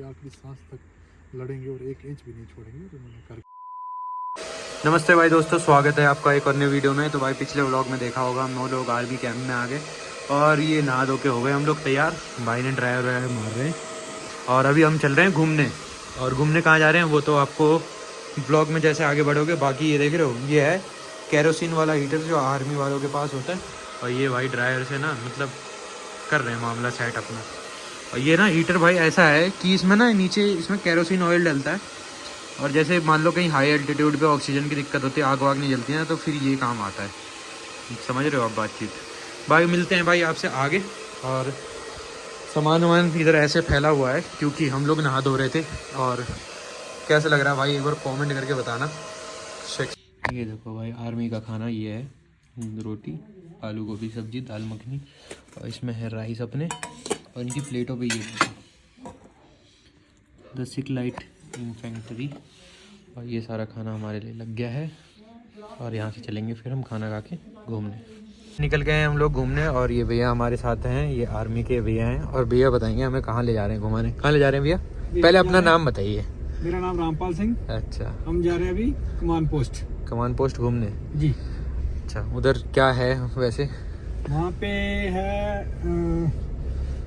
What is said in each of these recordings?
आखिरी सांस तक लड़ेंगे और 1 इंच भी नहीं छोड़ेंगे। और उन्होंने कर नमस्ते भाई दोस्तों, स्वागत है आपका एक और नए वीडियो में। तो भाई पिछले व्लॉग में देखा होगा हम लोग आर्मी कैंप में आ गए और ये नहा धो के हो गए हम लोग तैयार। भाई ने ड्राइवर वायर मार रहे हैं और अभी हम चल रहे हैं घूमने। और घूमने कहाँ जा रहे हैं वो तो आपको ब्लॉग में जैसे आगे बढ़ोगे। बाकी ये देख रहे हो, ये है केरोसिन वाला हीटर जो आर्मी वालों के पास होता है। और ये भाई ड्राइवर से ना मतलब कर रहे हैं मामला सेट अपना। और ये ना हीटर भाई ऐसा है कि इसमें ना नीचे इसमें केरोसिन ऑयल डलता है और जैसे मान लो कहीं हाई एल्टीट्यूड पे ऑक्सीजन की दिक्कत होती है, आग वाग नहीं जलती है, तो फिर ये काम आता है। समझ रहे हो आप बातचीत। भाई मिलते हैं भाई आपसे आगे। और सामान वामान इधर ऐसे फैला हुआ है क्योंकि हम लोग नहा धो रहे थे। और कैसा लग रहा है भाई एक बार कमेंट करके बताना। ये देखो भाई आर्मी का खाना ये है, रोटी, आलू गोभी सब्जी, दाल मखनी और इसमें है राइस अपने। और इनकी प्लेटों पे ये द सिक लाइट इन्फेंट्री। और ये सारा खाना हमारे लिए लग गया है और यहाँ से चलेंगे फिर हम खाना खा के घूमने। निकल गए हैं हम लोग घूमने और ये भैया हमारे साथ हैं, ये आर्मी के भैया हैं। और भैया बताएंगे हमें कहाँ ले जा रहे हैं घुमाने। कहाँ ले जा रहे हैं भैया? पहले अपना नाम बताइए। मेरा नाम रामपाल सिंह। अच्छा, हम जा रहे हैं अभी कमान पोस्ट घूमने जी। अच्छा, उधर क्या है वैसे? वहाँ पे है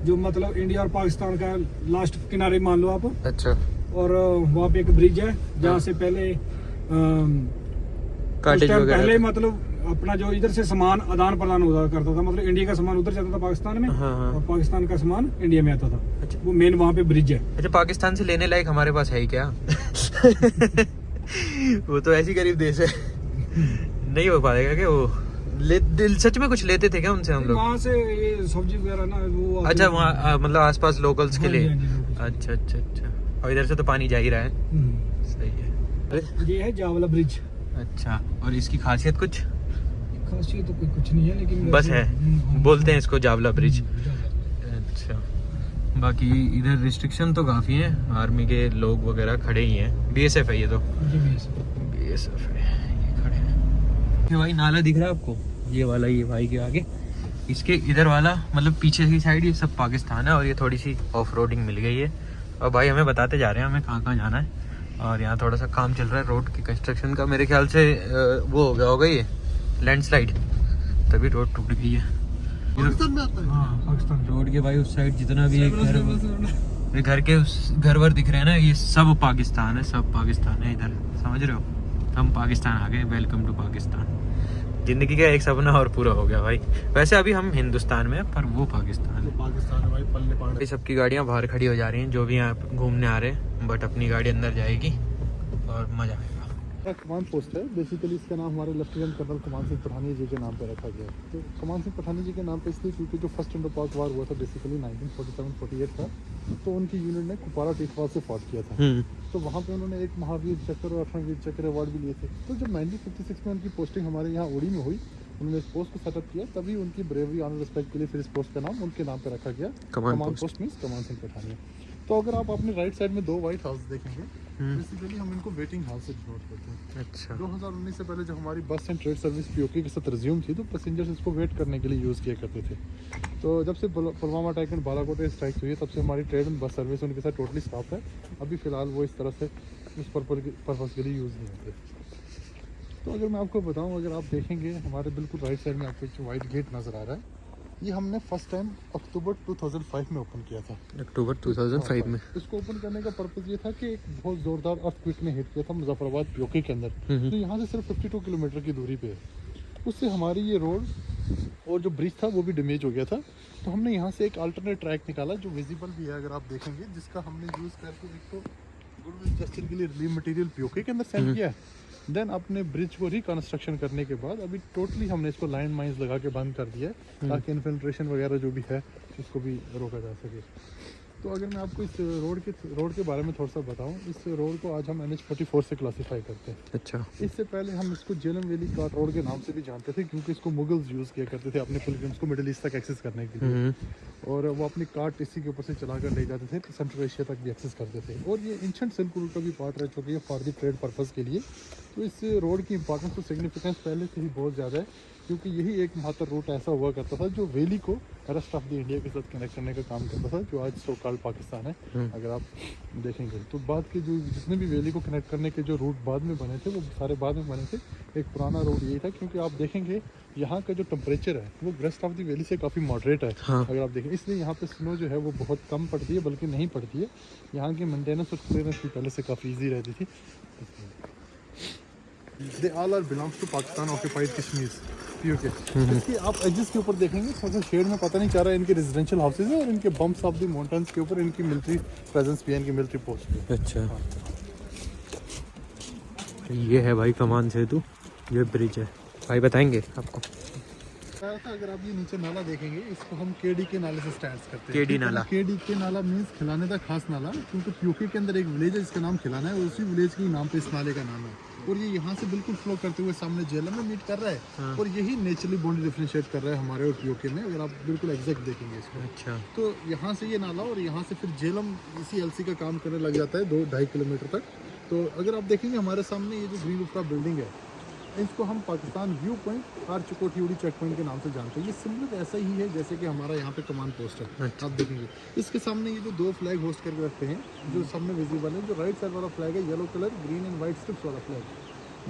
जो मतलब इंडिया और पाकिस्तान का लास्ट किनारे मान लो आप। अच्छा। और वहाँ पे एक ब्रिज है जहाँ से पहले काटेज वगैरह पहले मतलब अपना जो इधर से सामान आदान प्रदान हुआ करता था, मतलब इंडिया का सामान उधर जाता था पाकिस्तान में। हाँ हाँ। और पाकिस्तान का सामान इंडिया में आता था। अच्छा। वो मेन वहाँ पे ब्रिज है। अच्छा, पाकिस्तान से लेने लायक हमारे पास है ही क्या? वो तो ऐसी गरीब देश है, नहीं हो पाएगा क्या वो? दिल सच में कुछ लेते थे क्या उनसे हम लोग? वहाँ से ये सब्जी वगैरह ना वो। अच्छा, वहाँ मतलब आसपास लोकल्स के लिए। हाँ जी, हाँ जी, अच्छा अच्छा अच्छा। और इधर से तो पानी जा ही रहा है। सही है। अरे ये है जावला ब्रिज। अच्छा, और इसकी खासियत कुछ? खासियत तो कोई कुछ नहीं है लेकिन बस है, बोलते हैं इसको जावला ब्रिज। अच्छा, बाकी इधर रिस्ट्रिक्शन तो काफ़ी है, आर्मी के लोग वगैरह खड़े ही हैं। बीएसएफ है ये तो। बीएसएफ है, ये खड़े हैं। ये भाई नाला दिख रहा है आपको, ये वाला, ये भाई के आगे इसके इधर वाला मतलब पीछे की साइड ये सब पाकिस्तान है। और ये थोड़ी सी ऑफ रोडिंग मिल गई है और भाई हमें बताते जा रहे हैं हमें कहाँ कहाँ जाना है। और यहाँ थोड़ा सा काम चल रहा है रोड की कंस्ट्रक्शन का, मेरे ख्याल से वो हो गया होगा ये लैंडस्लाइड, तभी रोड टूट गई है। पाकिस्तान में आता है। हाँ, पाकिस्तान रोड के भाई उस साइड जितना भी घर के घर वर दिख रहे हैं ना, ये सब पाकिस्तान है, सब पाकिस्तान है इधर। समझ रहे हो, हम पाकिस्तान आ गए। Welcome to Pakistan. जिंदगी का एक सपना और पूरा हो गया भाई। वैसे अभी हम हिंदुस्तान में हैं पर वो पाकिस्तान है। पाकिस्तान है भाई, पल्ले पाड़े। सबकी गाड़ियाँ बाहर खड़ी हो जा रही हैं जो भी यहाँ घूमने आ रहे हैं, बट अपनी गाड़ी अंदर जाएगी और मजा आएगा। कमान पोस्ट है बेसिकली, इसका नाम हमारे लेफ्टिनेंट कर्नल कमान सिंह पठानी जी के नाम पे रखा गया है। तो कमान सिंह पठानी जी के नाम पे इसलिए क्योंकि जो फर्स्ट इंडो पाक वार हुआ था बेसिकली 1947-48 था, तो उनकी यूनिट ने कुपवारा टेकवार से फॉट किया था। तो वहाँ पे उन्होंने एक महावीर चक्र और 8वां वीर चक्र अवार्ड भी लिए थे। तो जब 1956 में उनकी पोस्टिंग हमारे यहाँ उड़ी में हुई, उन्होंने इस पोस्ट को सेटअप किया, तभी उनकी ब्रेवरी ऑनर रिस्पेक्ट के लिए फिर इस पोस्ट का नाम उनके नाम पे रखा गया, कमान पोस्ट मीन्स कमान सिंह पठानी। तो अगर आप अपने राइट साइड में 2 व्हाइट हाउस देखेंगे, बेसिकली हम इनको वेटिंग हाउस से डिनोट करते हैं। अच्छा। 2019 से पहले जब हमारी बस एंड ट्रेड सर्विस पीओके के साथ रिज्यूम थी, तो पैसेंजर्स इसको वेट करने के लिए यूज़ किया करते थे। तो जब से Pulwama attack and Balakot strike हुई है, तब से हमारी ट्रेड एंड बस सर्विस उनके साथ टोटली स्टॉप है। अभी फिलहाल वो इस तरह से उस पर्पज़ के लिए यूज़ नहीं होते। तो अगर मैं आपको बताऊं, अगर आप देखेंगे हमारे बिल्कुल राइट साइड में आपको एक वाइट गेट नज़र आ रहा है, ये हमने फर्स्ट टाइम अक्टूबर 2005 में ओपन किया था। अक्टूबर 2005 में इसको ओपन करने का पर्पज़ ये था कि एक बहुत ज़ोरदार अर्थक्वेक ने हिट किया था मुजफ्फराबाद पीओके के अंदर, तो यहाँ से सिर्फ 52 किलोमीटर की दूरी पे है। उससे हमारी ये रोड और जो ब्रिज था वो भी डैमेज हो गया था। तो हमने यहाँ से एक अल्टरनेट ट्रैक निकाला जो विजिबल भी है अगर आप देखेंगे, जिसका हमने यूज़ करके एक तो गुडविल जेस्चर के लिए रिलीफ मटेरियल पीओके के अंदर सेंड किया है। देन अपने ब्रिज को रिकंस्ट्रक्शन करने के बाद अभी टोटली हमने इसको लाइन माइंस लगा के बंद कर दिया है, ताकि इन्फिल्ट्रेशन वगैरह जो भी है उसको भी रोका जा सके। तो अगर मैं आपको इस रोड के बारे में थोड़ा सा बताऊं, इस रोड को आज हम NH-44 से क्लासीफाई करते हैं। अच्छा। इससे पहले हम इसको जेलम वैली काट रोड के नाम से भी जानते थे, क्योंकि इसको मुगल्स यूज़ किया करते थे अपने पिलग्रिम्स को मिडिल ईस्ट तक एक्सेस करने के लिए। और वो अपनी कार्ट इसी के ऊपर से चला कर ले जाते थे, तो सेंट्रल एशिया तक भी एक्सेस करते थे। और ये एंशिएंट सिल्क रूट का भी पार्ट रह चुकी है फॉर द ट्रेड पर्पज़ के लिए। तो इस रोड की इंपॉर्टेंस और सिग्निफिकेंस पहले से ही बहुत ज़्यादा है, क्योंकि यही एक मात्र रूट ऐसा हुआ करता था जो वैली को रेस्ट ऑफ द इंडिया के साथ कनेक्ट करने का काम करता था, जो आज सो कॉल्ड पाकिस्तान है। अगर आप देखेंगे तो बाद के जो जितने भी वैली को कनेक्ट करने के जो रूट बाद में बने थे वो सारे बाद में बने थे। एक पुराना रूट यही था, क्योंकि आप देखेंगे यहाँ का जो टेम्परेचर है वो रेस्ट ऑफ द वैली से काफ़ी मॉडरेट है। अगर आप देखें, इसलिए यहाँ पे स्नो जो है वो बहुत कम पड़ती है, बल्कि नहीं पड़ती है। यहाँ की मेंटेनेंस और क्लीयरेंस भी पहले से काफ़ी ईजी रहती थी। They all are belongs to Pakistan occupied Kashmir, POK. इसके आप एजेस के ऊपर देखेंगे थोड़ा सा शेड में पता नहीं चल रहा है, इनके रेजिडेंशियल हाउसेज हैं और इनके बम्प्स ऑफ द माउंटेन्स के ऊपर इनकी मिलिट्री प्रेजेंस भी है, इनकी मिलिट्री पोस्ट भी। अच्छा, ये है भाई कमान सेतु, ये ब्रिज है भाई, बताएंगे आपको। अगर आप ये नीचे नाला देखेंगे, इसको हम केडी के नाले से स्टार्ट करते हैं। केडी नाला, केडी के नाला मीन्स खिलाने का खास नाला, क्योंकि पीओके के अंदर एक विलेज है जिसका नाम खिलाना है, और उसी विलेज के नाम पे इस नाले का नाम है। और ये यहाँ से बिल्कुल फ्लो करते हुए सामने जेलम में मीट कर रहा है। और यही नेचुरली बाउंड्री डिफरेंशिएट कर रहा है हमारे और पीओके में, अगर आप बिल्कुल एग्जैक्ट देखेंगे इसको। अच्छा, तो यहाँ से ये नाला और यहाँ से फिर जेलम इसी एलसी का काम करने लग जाता है 2-2.5 किलोमीटर तक। तो अगर आप देखेंगे हमारे सामने ये जो ग्रीन रूफ का बिल्डिंग है, इसको हम पाकिस्तान व्यू पॉइंट और चकोटीउड़ी चेक पॉइंट के नाम से जानते हैं। ये सिमिलर ऐसा ही है जैसे कि हमारा यहाँ पे कमांड पोस्ट है। अच्छा। आप देखेंगे इसके सामने ये जो 2 फ्लैग होस्ट करके रखते हैं, जो सामने विजिबल है, जो राइट साइड वाला फ्लैग है yellow colour green and white strips वाला फ्लैग,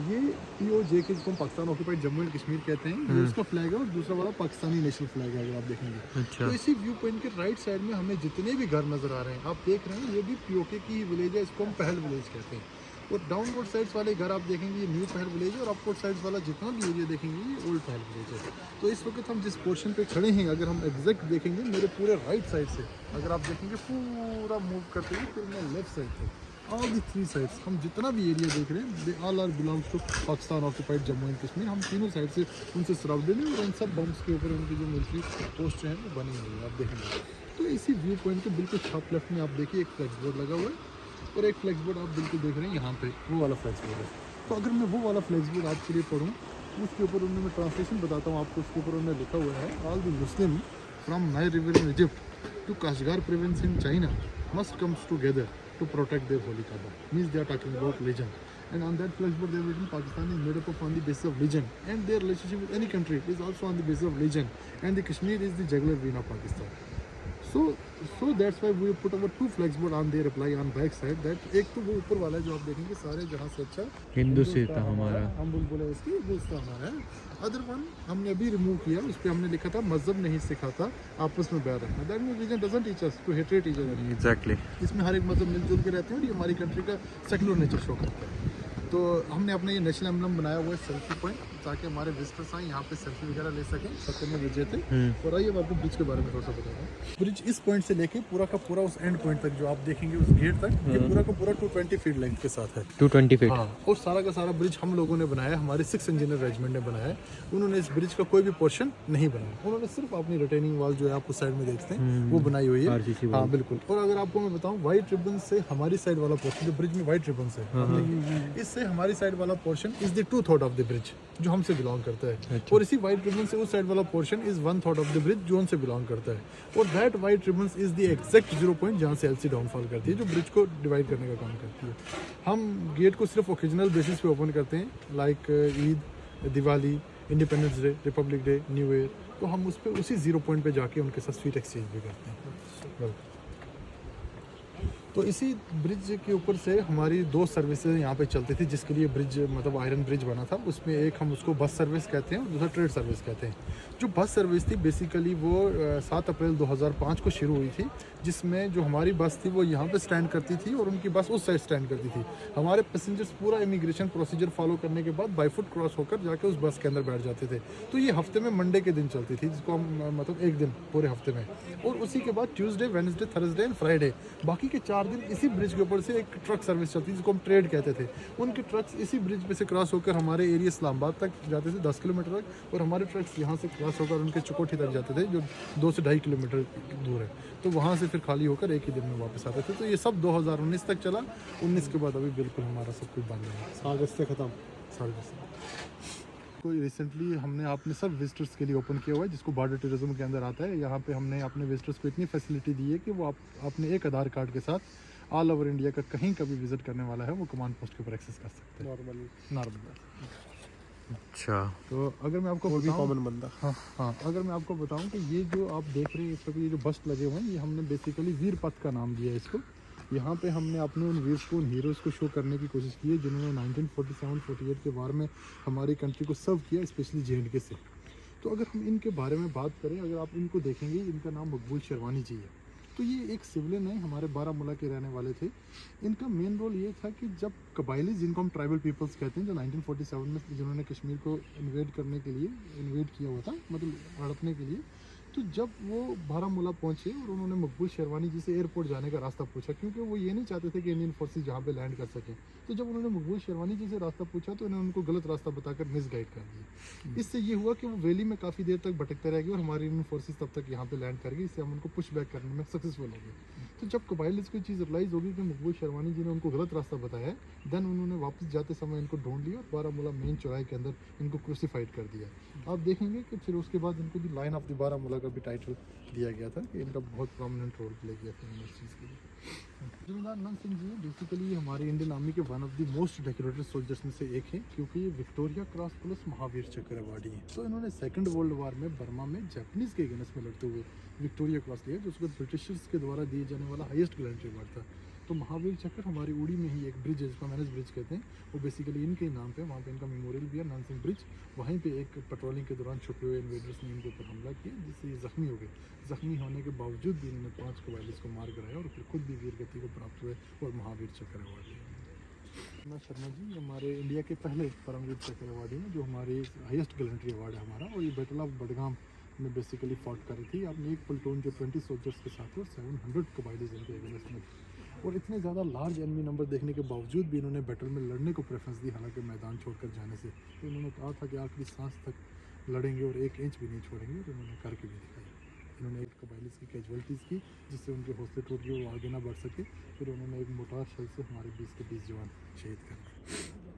ये POJ के जिसको हम पाकिस्तान ऑक्यूपाइड जम्मू एंड कश्मीर कहते हैं, ये उसका फ्लैग है। और दूसरा वाला पाकिस्तानी नेशनल फ्लैग है, अगर आप देखेंगे। अच्छा। तो इसी व्यू पॉइंट के राइट साइड में हमें जितने भी घर नजर आ रहे हैं, आप देख रहे हैं, ये भी POK की ही विलेज है, इसको हम पहल विलेज कहते हैं। और डाउनवर्ड साइड्स वाले घर आप देखेंगे ये न्यू पहल विलेज है, और अपवर्ड साइड्स वाला जितना भी एरिया देखेंगे ये ओल्ड पहल विलेज है। तो इस वक्त हम जिस पोर्शन पे खड़े हैं, अगर हम एग्जैक्ट देखेंगे मेरे पूरे राइट साइड से, अगर आप देखेंगे पूरा मूव करते हुए फिर मैं लेफ्ट साइड से, ऑल दी 3 साइड्स हम जितना भी एरिया देख रहे हैं, they all are belongs to Pakistan occupied Jammu and Kashmir. हम तीनों साइड से उनसे सराउंडेड हैं, और इन सब बम्प्स के ऊपर उनकी जो मिलिट्री पोस्ट हैं वो बनी हुई है, आप देखेंगे। तो इसी व्यू पॉइंट के बिल्कुल टॉप लेफ्ट में आप देखिए एक फ्लैक्स बोर्ड लगा हुआ है, और एक फ्लैक्स बोर्ड आप बिल्कुल देख रहे हैं यहाँ पे, वो वाला फ्लैक्स बोर्ड है। तो अगर मैं वो वाला फ्लैक्स बोर्ड आपके लिए पढ़ूँ, उसके ऊपर उन्होंने, मैं ट्रांसलेशन बताता हूँ आपको, उसके ऊपर उन्होंने लिखा हुआ है, all the Muslim from Nile river in Egypt to Kashgar province in China must comes together to protect their holy Kaaba. Means they are talking about religion. And on that flashboard they have written Pakistan is made up of on the basis of religion, and their relationship with any country is also on the basis of religion, and the Kashmir is the jugular vein of Pakistan. So that's why we put our 2 flags board on their reply on back side, that एक तो वो ऊपर वाला है जो आप देखेंगे सारे जहाँ से अच्छा हिंदुस्तान हमारा, हम बोले इसकी हिंदुस्तान हमारा है। अदर वन हमने अभी रिमूव किया, उस पर हमने लिखा था मजहब नहीं सिखाता आपस में बैर रखना। That means religion doesn't teach us to hate each other. Exactly, इसमें हर एक मजहब मिलजुल के रहते हैं, और ये हमारी कंट्री का सेकुलर नेचर शो करता है। तो हमने अपने ये नेशनल एम्बलम बनाया हुआ है सेल्फी पॉइंट, ताकि हमारे विजिटर्स आए यहाँ पे सेल्फी वगैरह ले सकें। सत्य में विजय थे। और आइए आपको ब्रिज के बारे में थोड़ा सा बता रहा हूँ। ब्रिज इस पॉइंट से लेके पूरा का पूरा उस एंड पॉइंट तक जो आप देखेंगे उस गेट तक, ये पूरा का पूरा 220 फीट लेंथ के साथ है। 220 फीट। हाँ, और सारा का सारा ब्रिज हम लोगों ने बनाया, हमारे 6 इंजीनियर रेजिमेंट ने बनाया है। उन्होंने इस ब्रिज का कोई भी पोर्शन नहीं बनाया, उन्होंने सिर्फ अपनी रिटेनिंग वॉल जो है आपको साइड में देखते हैं वो बनाई हुई है। हाँ बिल्कुल। और अगर आपको मैं बताऊँ, व्हाइट रिबन से हमारी साइड वाला पोर्शन, जो ब्रिज में व्हाइट रिबन है, इससे हमारी साइड वाला portion is the 2/3 of the bridge जो हमसे बिलोंग करता है। अच्छा। और इसी व्हाइट रिबन से उस साइड वाला portion is 1/3 of the bridge जो उनसे बिलोंग करता है। और that white ribbon is the exact 0 point जहाँ से एलसी डाउनफॉल करती है, जो ब्रिज को डिवाइड करने का काम करती है। हम गेट को सिर्फ ओकेजनल बेसिस पे ओपन करते हैं, like Eid, Diwali, independence day, Republic day, new year. तो हम उस पर उसी 0 पॉइंट पे जाके उनके साथ स्वीट एक्सचेंज भी करते हैं। तो इसी ब्रिज के ऊपर से हमारी 2 सर्विसेज यहाँ पे चलती थी, जिसके लिए ब्रिज मतलब आयरन ब्रिज बना था। उसमें एक हम उसको बस सर्विस कहते हैं और दूसरा ट्रेड सर्विस कहते हैं। जो बस सर्विस थी बेसिकली वो 7 अप्रैल 2005 को शुरू हुई थी, जिसमें जो हमारी बस थी वो यहाँ पे स्टैंड करती थी और उनकी बस उस साइड स्टैंड करती थी। हमारे पैसेंजर्स पूरा इमिग्रेशन प्रोसीजर फॉलो करने के बाद बाई फुट क्रॉस होकर जाके उस बस के अंदर बैठ जाते थे। तो ये हफ्ते में मंडे के दिन चलती थी, जिसको हम मतलब एक दिन पूरे हफ्ते में, और उसी के बाद Tuesday, Wednesday, Thursday and Friday, बाकी के 4 दिन इसी ब्रिज के ऊपर से एक ट्रक सर्विस चलती थी जिसको हम ट्रेड कहते थे। उनके ट्रक्स इसी ब्रिज पे से क्रॉस होकर हमारे एरिया इस्लामाबाद तक जाते थे 10 किलोमीटर तक, और हमारे ट्रक्स यहाँ से क्रॉस होकर उनके चकोठी तक जाते थे जो 2 से 2.5 किलोमीटर दूर है। तो वहाँ से फिर खाली होकर एक ही दिन में वापस आते थे। तो ये सब 2019 तक चला। 19 के बाद अभी बिल्कुल हमारा सब कुछ बंद है, अगस्त से ख़त्म। कोई रिसेंटली हमने अपने सब विजिटर्स के लिए ओपन किया हुआ है, जिसको बॉर्डर टूरिज्म के अंदर आता है। यहाँ पे हमने अपने विजिटर्स को इतनी फैसिलिटी दी है कि वो अपने एक आधार कार्ड के साथ ऑल ओवर इंडिया का कहीं का भी विजिट करने वाला है वो कमांड पोस्ट के ऊपर एक्सेस कर सकते हैं नॉर्मली। अच्छा, तो अगर मैं आपको वो भी बताऊं, कॉमन बंदा। हाँ हाँ, अगर मैं आपको बताऊं कि ये जो आप देख रहे हैं इस वक्त ये जो बस्ट लगे हुए हैं, ये हमने बेसिकली वीर पथ का नाम दिया है इसको। यहाँ पे हमने अपने उन वीर्स को, उन हीरोज़ को शो करने की कोशिश की है जिन्होंने 1947-48 के वार में हमारी कंट्री को सर्व किया, स्पेशली JNK से। तो अगर हम इनके बारे में बात करें, अगर आप इनको देखेंगे, इनका नाम मकबूल शेरवानी जी है। तो ये एक सिविलियन है, हमारे बारामूला के रहने वाले थे। इनका मेन रोल ये था कि जब कबाइली, जिनको हम ट्राइबल पीपल्स कहते हैं, जो 1947 में जिन्होंने कश्मीर को इन्वेड करने के लिए इन्वेड किया हुआ था, मतलब हड़पने के लिए, तो जब वो बारामूला पहुंचे और उन्होंने मकबूल शेरवानी जी से एयरपोर्ट जाने का रास्ता पूछा, क्योंकि वो ये नहीं चाहते थे कि इंडियन फोर्सेस जहाँ पे लैंड कर सकें। तो जब उन्होंने मकबूल शेरवानी जी से रास्ता पूछा तो उन्होंने उनको गलत रास्ता बताकर मिसगाइड कर दिया। इससे ये हुआ कि वो वैली में काफ़ी देर तक भटकते रह गए और हमारी इंडियन फोर्सेस तब तक यहाँ पे लैंड कर गई। इससे हम उनको पुश बैक करने में सक्सेसफुल हो गए। तो जब कबाइलिस को चीज़ रियलाइज़ होगी कि मकबूल शेरवानी जी ने उनको गलत रास्ता बताया, देन उन्होंने वापस जाते समय इनको ढूंढ लिया और बारामूला मेन चौराहे के अंदर इनको क्रूसिफाइड कर दिया। आप देखेंगे कि फिर उसके बाद इनको भी लाइन ऑफ द बारामूला का भी टाइटल दिया गया था कि इनका बहुत प्रोमिनेंट रोल प्ले किया था इन चीज़ के लिए। जमींदार नंद सिंह जी बेसिकली हमारी इंडियन आर्मी के one of the most decorated soldiers में से एक हैं, क्योंकि ये विक्टोरिया क्रॉस प्लस महावीर चक्र अवार्डी हैं। तो इन्होंने सेकंड वर्ल्ड वार में बर्मा में जापानीज़ के अगेंस्ट में लड़ते हुए विक्टोरिया क्रॉस लिया, जो उसको ब्रिटिशर्स के द्वारा दिए जाने वाला हाईएस्ट गैलेंट्री अवार्ड था। तो महावीर चक्र हमारी उड़ी में ही एक ब्रिज है जिसको मैनेज ब्रिज कहते हैं, वो बेसिकली इनके नाम पे, वहाँ पे इनका मेमोरियल भी है, नंद सिंह ब्रिज। वहीं पे एक पेट्रोलिंग के दौरान छुपे हुए इन्वेडर्स ने इनके ऊपर हमला किया, जिससे ये ज़ख्मी हो गए। ज़ख्मी होने के बावजूद भी इन्होंने 5 कबाइलिस को मार कराया और फिर खुद भी वीर गति को प्राप्त हुए और महावीर चक्र अवार्ड लिया। शर्मा जी हमारे इंडिया के पहले परमवीर चक्र अवार्डी हैं, जो हमारे हाईएस्ट गैलेंट्री अवार्ड है हमारा, और ये बैटल ऑफ बडगाम में बेसिकली फॉट करी थी। आपने एक प्लटून जो 20 सोल्जर्स के साथ थे और 700 कबाइलिस इनके अगेंस्ट में थे, और इतने ज़्यादा लार्ज एनिमी नंबर देखने के बावजूद भी इन्होंने बैटल में लड़ने को प्रेफरेंस दी, हालांकि मैदान छोड़कर जाने से। तो इन्होंने कहा था कि आखिरी सांस तक लड़ेंगे और 1 इंच भी नहीं छोड़ेंगे, और इन्होंने करके भी दिखाया। इन्होंने एक कबाइलिस की कैजुअलिटीज़ की जिससे उनके हौसले टूट गए, वो आगे ना बढ़ सके। फिर उन्होंने एक मोटार शेल से हमारे 20 के 20 जवान शहीद कर दिए।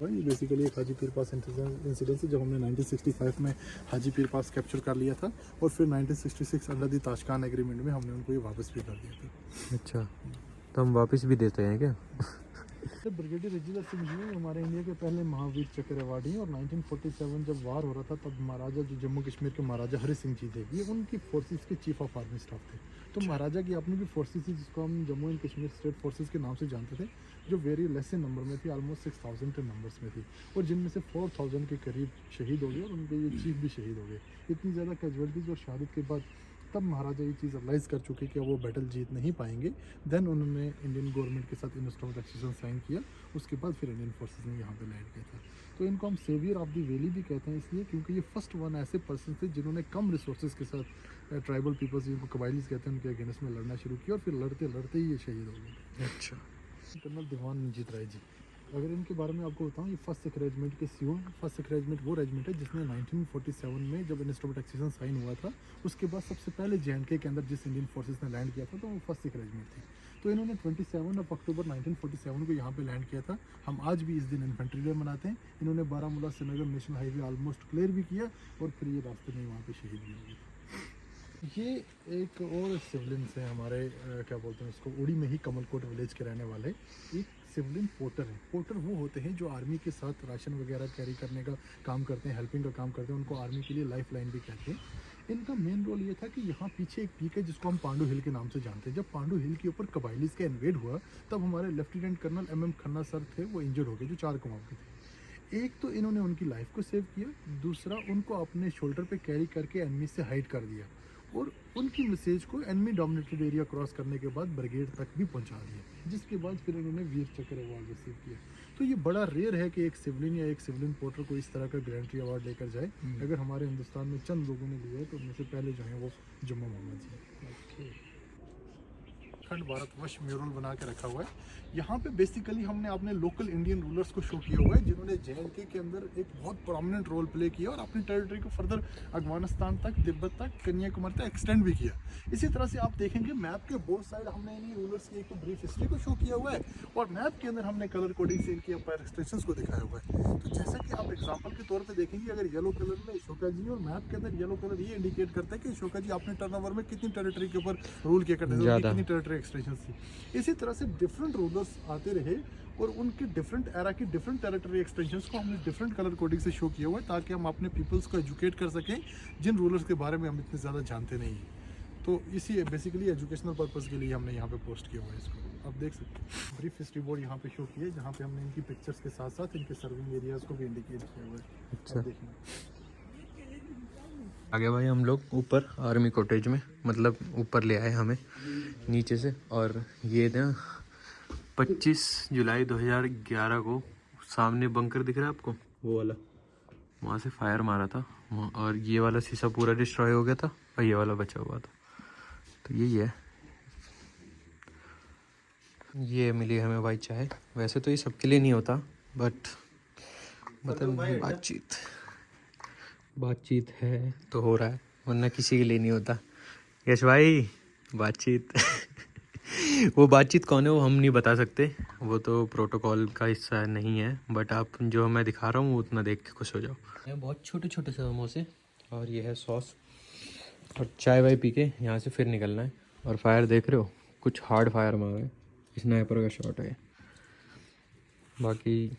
ये बेसिकली एक हाजी पीर पास इंसिडेंट है, जब हमने 1965 में हाजी पीर पास कैप्चर कर लिया था, और फिर 1966 अंडर दी ताशकान एग्रीमेंट में हमने उनको ये वापस भी कर दिया था। अच्छा, तो हम वापस भी देते हैं क्या? ब्रिगेडियर रजीला सिंह जी हमारे इंडिया के पहले महावीर चक्र अवार्डी हैं, और 1947 जब वार हो रहा था तब महाराजा जो जम्मू कश्मीर के महाराजा हरि सिंह जी थे, ये उनकी फोर्सेस के चीफ ऑफ आर्मी स्टाफ थे। तो महाराजा की अपनी भी फोर्सेस थी, जिसको हम Jammu and Kashmir state forces के नाम से जानते थे, जो वेरी लेस नंबर में थी, ऑलमोस्ट 6000 के नंबर्स में थी, और जिनमें से 4000 के करीब शहीद हो गए और उनके ये चीफ भी शहीद हो गए। इतनी ज़्यादा कैजुअलिटीज़ और शहादत के बाद तब महाराजा ये चीज़ रियलाइज़ कर चुके कि वो बैटल जीत नहीं पाएंगे। देन उन्होंने इंडियन गवर्नमेंट के साथ इंस्ट्रूमेंट एक्सचेंज साइन किया, उसके बाद फिर इंडियन फोर्सेस ने यहाँ पे लैंड किया था। तो इनको हम सेवियर ऑफ द वैली भी कहते हैं, इसलिए क्योंकि ये फर्स्ट वन ऐसे पर्सन थे जिन्होंने कम रिसोर्सेज के साथ ट्राइबल पीपल्स, जिनको कबाइलीज कहते हैं, उनके अगेंस्ट में लड़ना शुरू किया, और फिर लड़ते लड़ते ही ये शहीद हो गए। अच्छा, कर्नल दीवान रंजीत राय जी, अगर इनके बारे में आपको बताऊं, ये फर्स्ट सिख रेजिमेंट के सीओ। फर्स्ट सिख रेजिमेंट वो रेजिमेंट है जिसने 1947 में जब इंस्ट्रूमेंट एक्सचेंज साइन हुआ था, उसके बाद सबसे पहले JNK के अंदर जिस इंडियन फोर्सेस ने लैंड किया था, तो वो फर्स्ट सिख रेजिमेंट थी। तो इन्होंने 27 अक्टूबर 1947 को यहाँ पे लैंड किया था। हम आज भी इस दिन इन्फेंट्री डे मनाते हैं। इन्होंने Baramulla Srinagar national highway almost clear भी किया, और फिर ये रास्ते में वहाँ पे शहीद भी हो गए। ये एक और सिविलियंस हैं हमारे, क्या बोलते हैं उसको, उड़ी में ही कमलकोट विलेज के रहने वाले एक सिविलियन पोर्टर हैं। पोर्टर वो होते हैं जो आर्मी के साथ राशन वगैरह कैरी करने का काम करते हैं, हेल्पिंग का काम करते हैं, उनको आर्मी के लिए लाइफ लाइन भी कहते हैं। इनका मेन रोल ये था कि यहाँ पीछे एक पीक है जिसको हम पांडु हिल के नाम से जानते हैं। जब पांडु हिल के ऊपर कबाइलीज का इन्वेड हुआ, तब हमारे lieutenant colonel MM Khanna sir थे, वो इंजर्ड हो गए, जो 4 कमाओ के थे। एक तो इन्होंने उनकी लाइफ को सेव किया, दूसरा उनको अपने शोल्डर पे कैरी करके एनिमी से हाइड कर दिया, और उनकी मैसेज को एनिमी डोमिनेटेड एरिया क्रॉस करने के बाद ब्रिगेड तक भी पहुंचा दिया, जिसके बाद फिर उन्होंने वीर चक्र अवार्ड रिसीव किया। तो ये बड़ा रेयर है कि एक सिविलियन या एक सिविलियन पोर्टर को इस तरह का गैलेंट्री अवार्ड लेकर जाए। अगर हमारे हिंदुस्तान में चंद लोगों ने लिया है, तो उनमें से पहले जो हैं वो जुम्मा मोहम्मद जी। अखंड भारतवर्ष म्यूरल बना के रखा हुआ है। यहाँ पे बेसिकली हमने अपने लोकल इंडियन रूलर्स को शो किया हुआ है, जिन्होंने JNK के अंदर एक बहुत प्रोमिनेंट रोल प्ले किया और अपनी टेरिटरी को फर्दर अफगानिस्तान तक, तिब्बत तक, कन्याकुमारी तक एक्सटेंड भी किया। इसी तरह से आप देखेंगे मैप के बोथ साइड हमने इन्हीं रूलर्स की एक ब्रीफ हिस्ट्री को शो किया हुआ है, और मैप के अंदर हमने कलर कोडिंग से इनकी अपायर एक्सटेंशंस को दिखाया हुआ है। तो जैसा कि आप एग्जाम्पल के तौर पर देखेंगे, अगर येलो कलर में अशोका जी और मैप के अंदर येलो कलर ये इंडिकेट करता है कि अशोका जी अपने टर्नओवर में कितनी टेरिटरी के ऊपर रूल किया करते थे, कितनी टेरिटरी एक्सटेंशन थी। इसी तरह से डिफरेंट रूलर्स आते रहे और उनके डिफरेंट एरा की डिफरेंट टेरिटरी एक्सटेंशंस को हमने डिफरेंट कलर कोडिंग से शो किया हुआ है, ताकि हम अपने पीपल्स को एजुकेट कर सकें जिन रूलर्स के बारे में हम इतने ज़्यादा जानते नहीं हैं। तो इसी बेसिकली एजुकेशनल पर्पज़ के लिए हमने यहाँ पे पोस्ट किया हुआ है इसको। आप देख सकते हैं ब्रीफ हिस्ट्री बोर्ड यहाँ पे शो किया है, जहाँ पे हमने इनकी पिक्चर्स के साथ साथ इनके सर्विंग एरियाज़ को भी इंडिकेट किया हुआ है। अच्छा, देखिए आगे भाई हम लोग ऊपर आर्मी कॉटेज में, मतलब ऊपर ले आए हमें नीचे से। और ये ना 25 जुलाई 2011 को सामने बंकर दिख रहा है आपको, वो वाला, वहाँ से फायर मारा था और ये वाला शीशा पूरा डिस्ट्रॉय हो गया था और ये वाला बचा हुआ था। तो यही है, ये मिली हमें भाई चाय। वैसे तो ये सबके लिए नहीं होता, बट मतलब बातचीत है तो हो रहा है, वरना किसी के लिए नहीं होता। यश भाई बातचीत वो बातचीत कौन है वो हम नहीं बता सकते, वो तो प्रोटोकॉल का हिस्सा नहीं है, बट आप जो मैं दिखा रहा हूँ वो उतना देख के खुश हो जाओ। ये बहुत छोटे छोटे से समोसे और ये है सॉस, और चाय वाय पी के यहाँ से फिर निकलना है। और फायर देख रहे हो, कुछ हार्ड फायर मारा है, स्नाइपर का शॉट है। बाकी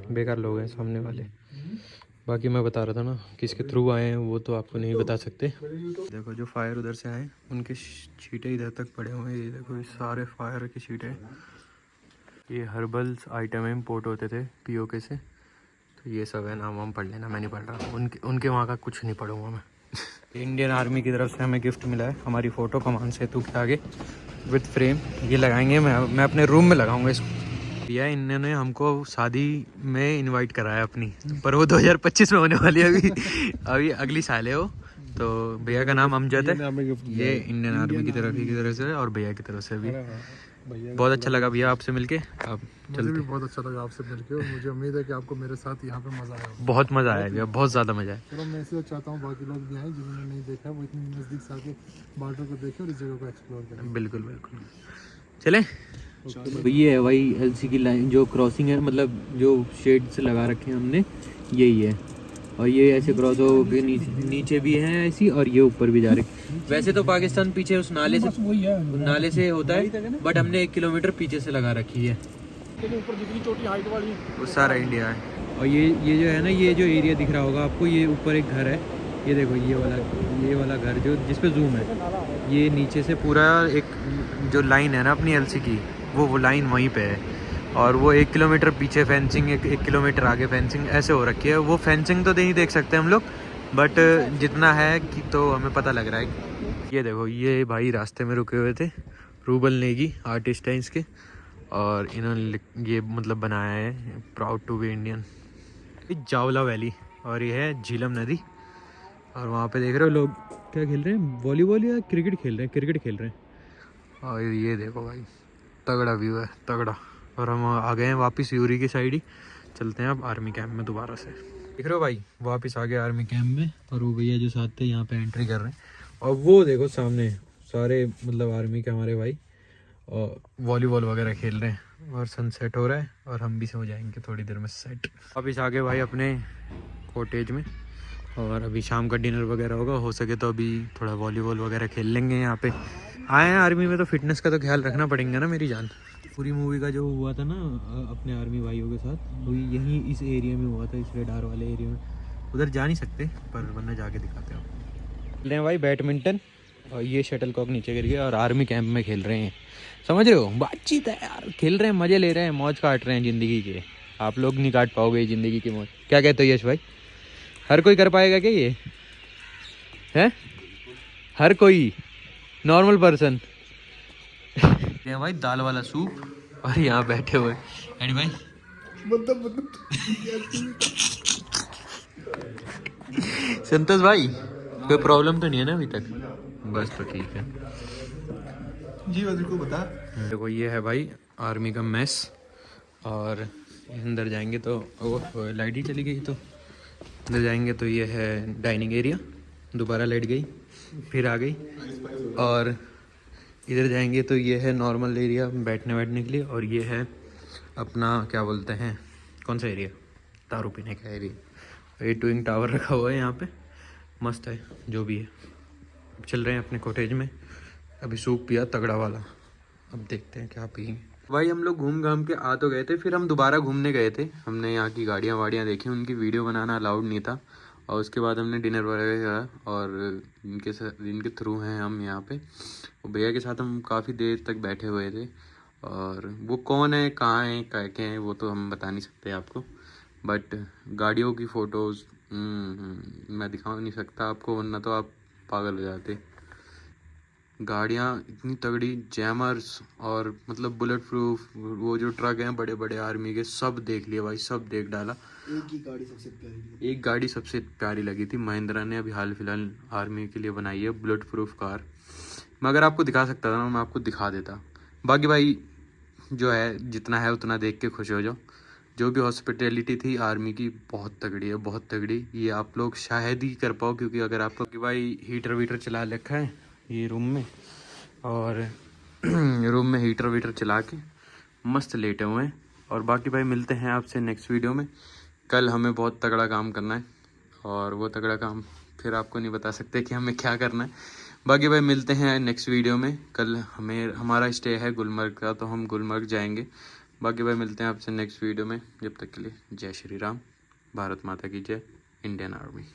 बेकार लोग हैं सामने वाले। बाकी मैं बता रहा था ना, किसके थ्रू आए हैं वो तो आपको नहीं बता सकते। देखो जो फायर उधर से आए उनके छींटे इधर तक पड़े हुए हैं। ये देखो, ये सारे फायर की छींटे। ये हर्बल्स आइटम इम्पोर्ट होते थे पीओके से, तो ये सब है। नाम वाम पढ़ लेना, मैं नहीं पढ़ रहा। उनके वहाँ का कुछ नहीं पढ़ूंगा मैं। इंडियन आर्मी की तरफ से हमें गिफ्ट मिला है, हमारी फ़ोटो कमान सेतु के आगे विद फ्रेम। ये लगाएंगे, मैं अपने रूम में लगाऊंगा इसको। भैया इन्होंने हमको शादी में इनवाइट कराया अपनी, पर वो 2025 में होने वाली है अभी अगली साल है वो। तो भैया का नाम अमजद है, ये इंडियन आर्मी की तरफ से और भैया की तरफ से भी। बहुत अच्छा लगा भैया आपसे मिलके। आप मुझे भी बहुत अच्छा लगा आपसे मिलके, और मुझे उम्मीद है कि आपको मेरे साथ यहाँ पे मज़ा आया। बहुत मज़ा आया भैया, बहुत ज़्यादा मज़ा आया। चलो मैं इसलिए चाहता हूँ बाकी लोग भी आए जिन्होंने नहीं देखा, वो इतनी नज़दीक से आके बॉर्डर को देखें और इस जगह को एक्सप्लोर करें। बिल्कुल बिल्कुल, चलें। तो ये है भाई एलसी की लाइन, जो क्रॉसिंग है, मतलब जो शेड्स लगा रखे हैं हमने, यही है। और ये ऐसे क्रॉस हो के नीचे भी है ऐसी, और ये ऊपर भी जा रही। वैसे तो पाकिस्तान पीछे उस नाले से होता है, बट हमने 1 किलोमीटर पीछे से लगा रखी है। ऊपर जितनी छोटी हाइट वाली वो सारा इंडिया है। और ये जो है ना, ये जो एरिया दिख रहा होगा आपको, ये ऊपर एक घर है। ये देखो, ये वाला घर जो जिस पे जूम है, ये नीचे से पूरा एक जो लाइन है ना अपनी एलसी की, वो लाइन वहीं पे है। और वो 1 किलोमीटर पीछे फेंसिंग, 1 किलोमीटर आगे फेंसिंग, ऐसे हो रखी है। वो फेंसिंग तो नहीं देख सकते हम लोग, बट जितना है कि तो हमें पता लग रहा है। ये देखो, ये भाई रास्ते में रुके हुए थे, रूबल नेगी आर्टिस्ट हैं इसके, और इन्होंने ये मतलब बनाया है proud to be Indian. Jawala valley, और ये है झीलम नदी। और वहाँ पे देख रहे हो लोग क्या खेल रहे हैं, वॉलीबॉल या क्रिकेट खेल रहे हैं। और ये देखो भाई, तगड़ा व्यू है, तगड़ा। और हम आ गए हैं वापस यूरी की साइड ही। चलते हैं अब आर्मी कैंप में दोबारा से। देख रहे हो भाई, वापस आ गए आर्मी कैंप में। और वो भैया जो साथ थे यहाँ पे एंट्री कर रहे हैं। और वो देखो सामने सारे मतलब आर्मी के हमारे भाई और वॉलीबॉल वगैरह खेल रहे हैं। और सनसेट हो रहा है, और हम भी सो जाएंगे थोड़ी देर में सेट। वापस आ गए भाई अपने कॉटेज में, और अभी शाम का डिनर वगैरह होगा। हो सके तो अभी थोड़ा वॉलीबॉल वगैरह खेल लेंगे। यहाँ पे आए हैं आर्मी में, तो फिटनेस का तो ख्याल रखना पड़ेगा ना मेरी जान। पूरी मूवी का जो हुआ था ना अपने आर्मी भाइयों के साथ, वो यहीं इस एरिया में हुआ था, इस रेडार वाले एरिया में। उधर जा नहीं सकते, पर वरना जाके दिखाते हो। खेल रहे हैं भाई बैडमिंटन, और ये शटल कॉक नीचे गिर गया, और आर्मी कैंप में खेल रहे हैं। समझ रहे हो, बातचीत है यार, खेल रहे हैं, मज़े ले रहे हैं, मौज काट रहे हैं ज़िंदगी के। आप लोग नहीं काट पाओगे ज़िंदगी की मौज। क्या कहते हो यश भाई, हर कोई कर पाएगा क्या ये है? हर कोई नॉर्मल पर्सन। ये भाई दाल वाला सूप, और यहाँ बैठे हुए एंड भाई संतोष भाई, कोई प्रॉब्लम तो नहीं है ना अभी तक? बस तो ठीक है जी, वजीर को बता। देखो ये है भाई आर्मी का मेस, और अंदर जाएंगे तो वो लाइट ही चली गई, तो अंदर जाएंगे तो ये है डाइनिंग एरिया, दोबारा लाइट गई फिर आ गई। और इधर जाएंगे तो ये है नॉर्मल एरिया बैठने के लिए, और ये है अपना क्या बोलते हैं, कौन सा एरिया, दारू पीने का एरिया। ये ट्विन टावर रखा हुआ है यहाँ पे, मस्त है जो भी है। चल रहे हैं अपने कॉटेज में, अभी सूप पिया तगड़ा वाला, अब देखते हैं क्या पिए। भाई हम लोग घूम घाम के आ तो गए थे, फिर हम दोबारा घूमने गए थे। हमने यहाँ की गाड़ियाँ वाड़ियाँ देखी, उनकी वीडियो बनाना अलाउड नहीं था। और उसके बाद हमने डिनर वगैरह करा और इनके थ्रू हैं हम यहाँ पे। वो भैया के साथ हम काफ़ी देर तक बैठे हुए थे। और वो कौन है, कहाँ है, क्या हैं, वो तो हम बता नहीं सकते आपको। बट गाड़ियों की फ़ोटोज़ मैं दिखा नहीं सकता आपको, वरना तो आप पागल हो जाते। गाड़ियाँ इतनी तगड़ी, जैमर्स और मतलब बुलेट प्रूफ, वो जो ट्रक हैं बड़े बड़े आर्मी के, सब देख लिए भाई, सब देख डाला। एक गाड़ी सबसे प्यारी लगी थी, महिंद्रा ने अभी हाल फिलहाल आर्मी के लिए बनाई है बुलेट प्रूफ कार। मैं अगर आपको दिखा सकता था ना, मैं आपको दिखा देता। बाकी भाई जो है जितना है उतना देख के खुश हो जाओ। जो भी हॉस्पिटैलिटी थी आर्मी की बहुत तगड़ी है, बहुत तगड़ी। ये आप लोग शायद ही कर पाओ, क्योंकि अगर आपको कि भाई हीटर वीटर चला रखा है ये रूम में, और रूम में हीटर वीटर चला के मस्त लेटे हुए हैं। और बाकी भाई मिलते हैं आपसे नेक्स्ट वीडियो में। कल हमें बहुत तगड़ा काम करना है, और वो तगड़ा काम फिर आपको नहीं बता सकते कि हमें क्या करना है। बाकी भाई मिलते हैं नेक्स्ट वीडियो में। कल हमारा स्टे है गुलमर्ग का, तो हम गुलमर्ग जाएंगे। बाकी भाई मिलते हैं आपसे नेक्स्ट वीडियो में। जब तक के लिए जय श्री राम, भारत माता की जय, इंडियन आर्मी।